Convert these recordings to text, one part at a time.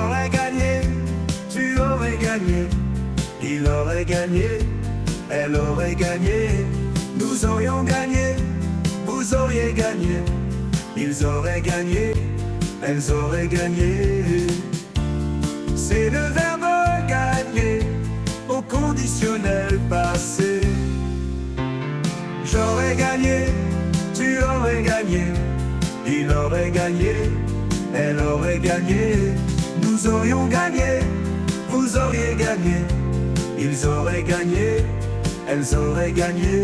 J'aurais gagné, tu aurais gagné, il aurait gagné, elle aurait gagné, nous aurions gagné, vous auriez gagné, ils auraient gagné, elles auraient gagné. C'est le verbe gagner au conditionnel passé. J'aurais gagné, tu aurais gagné, il aurait gagné, elle aurait gagné, nous aurions gagné, vous auriez gagné, ils auraient gagné, elles auraient gagné.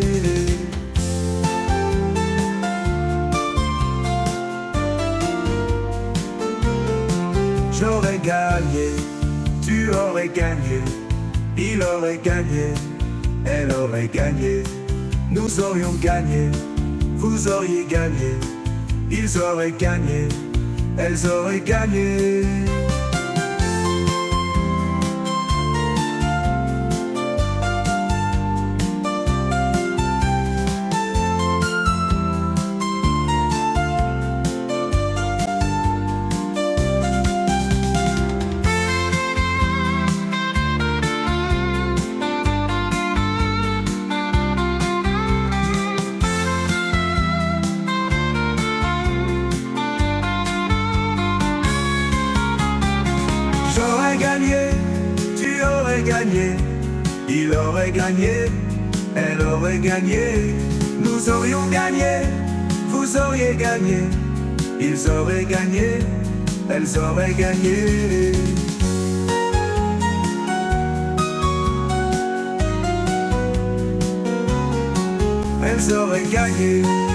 J'aurais gagné, tu aurais gagné, il aurait gagné, elle aurait gagné, nous aurions gagné, vous auriez gagné, ils auraient gagné, elles auraient gagné. J'aurais gagné, tu aurais gagné, il aurait gagné, elle aurait gagné, nous aurions gagné, vous auriez gagné, ils auraient gagné, elles auraient gagné. Elles auraient gagné.